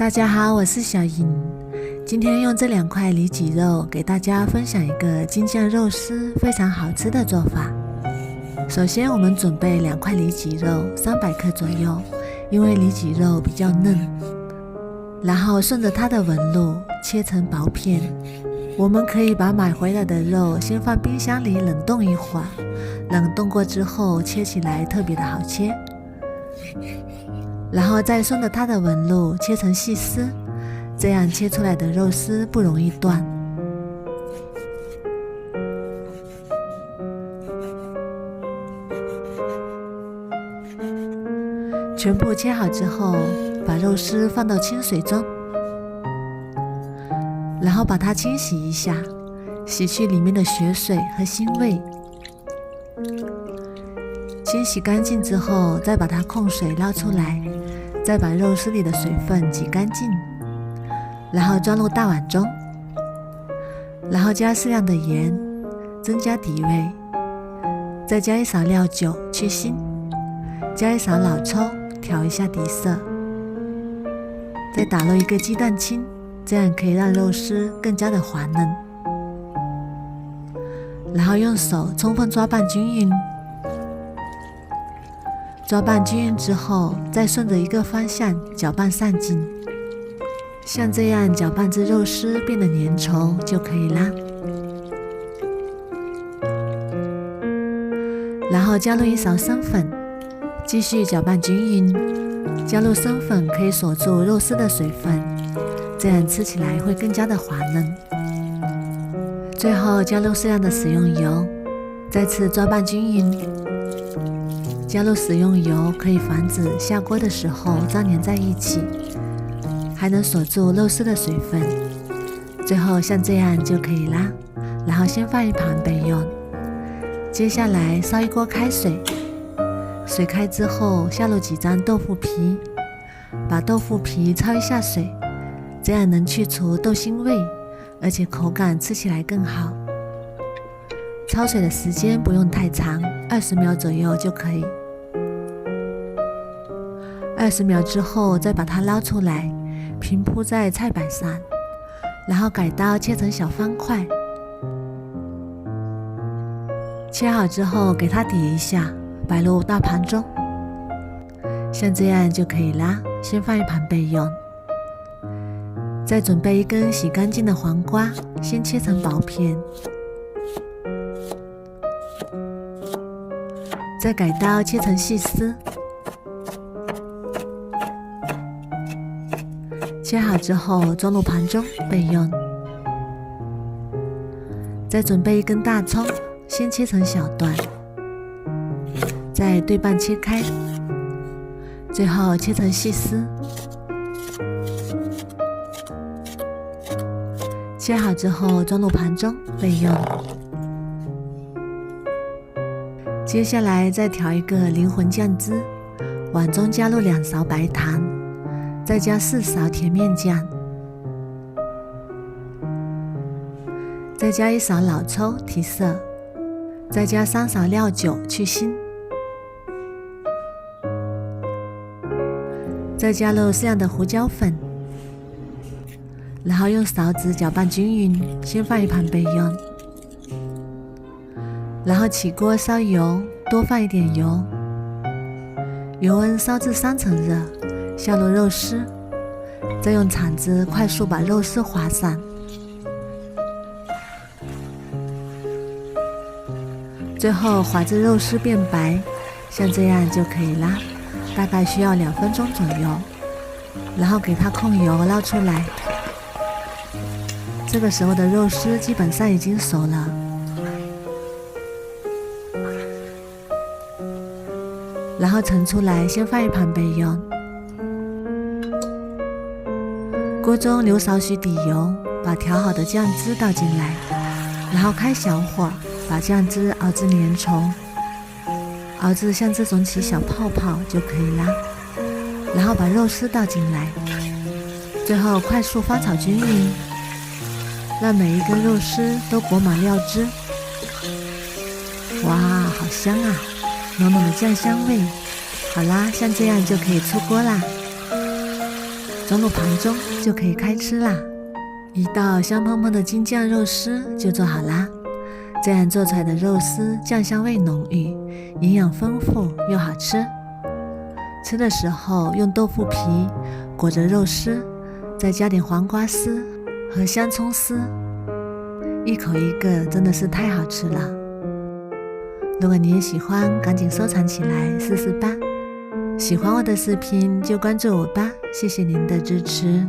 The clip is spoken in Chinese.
大家好，我是小莹。今天用这2块里脊肉给大家分享一个京酱肉丝非常好吃的做法。首先我们准备2块里脊肉300克左右，因为里脊肉比较嫩。然后顺着它的纹路切成薄片。我们可以把买回来的肉先放冰箱里冷冻一会儿，冷冻过之后切起来特别的好切。然后再顺着它的纹路切成细丝，这样切出来的肉丝不容易断。全部切好之后，把肉丝放到清水中，然后把它清洗一下，洗去里面的血水和腥味。清洗干净之后，再把它控水捞出来，再把肉丝里的水分挤干净，然后装入大碗中，然后加适量的盐，增加底味，再加1勺料酒去腥，加1勺老抽调一下底色，再打入1个鸡蛋清，这样可以让肉丝更加的滑嫩。然后用手充分抓拌均匀，抓拌均匀之后，再顺着一个方向搅拌上劲，像这样搅拌至肉丝变得粘稠就可以啦。然后加入1勺生粉，继续搅拌均匀。加入生粉可以锁住肉丝的水分，这样吃起来会更加的滑嫩。最后加入适量的食用油，再次抓拌均匀。加入食用油可以防止下锅的时候粘连在一起，还能锁住肉丝的水分。最后像这样就可以啦。然后先放一旁备用。接下来烧一锅开水，水开之后下入几张豆腐皮，把豆腐皮焯一下水，这样能去除豆腥味，而且口感吃起来更好。焯水的时间不用太长，20秒左右就可以。20秒之后再把它捞出来，平铺在菜板上，然后改刀切成小方块。切好之后给它底一下，摆入大盘中，像这样就可以啦。先放一旁备用。再准备1根洗干净的黄瓜，先切成薄片，再改刀切成细丝。切好之后装入盘中备用。再准备1根大葱，先切成小段，再对半切开，最后切成细丝。切好之后装入盘中备用。接下来再调一个灵魂酱汁，碗中加入2勺白糖，再加4勺甜面酱，再加1勺老抽提色，再加3勺料酒去腥，再加入适量的胡椒粉，然后用勺子搅拌均匀，先放一旁备用。然后起锅烧油，多放一点油，油温烧至3成热，下入肉丝，再用铲子快速把肉丝划散。最后划至肉丝变白，像这样就可以啦，大概需要2分钟左右。然后给它控油捞出来，这个时候的肉丝基本上已经熟了。然后盛出来，先放一旁备用。锅中留少许底油，把调好的酱汁倒进来，然后开小火，把酱汁熬至粘稠，熬至像这种起小泡泡就可以啦。然后把肉丝倒进来，最后快速翻炒均匀，让每1根肉丝都裹满料汁。哇，好香啊，浓浓的酱香味。好啦，像这样就可以出锅啦。装入盘中就可以开吃啦。一道香喷喷的京酱肉丝就做好啦。这样做出来的肉丝酱香味浓郁，营养丰富又好吃。吃的时候用豆腐皮裹着肉丝，再加点黄瓜丝和香葱丝，一口一个，真的是太好吃了。如果你也喜欢，赶紧收藏起来试试吧。喜欢我的视频就关注我吧，谢谢您的支持。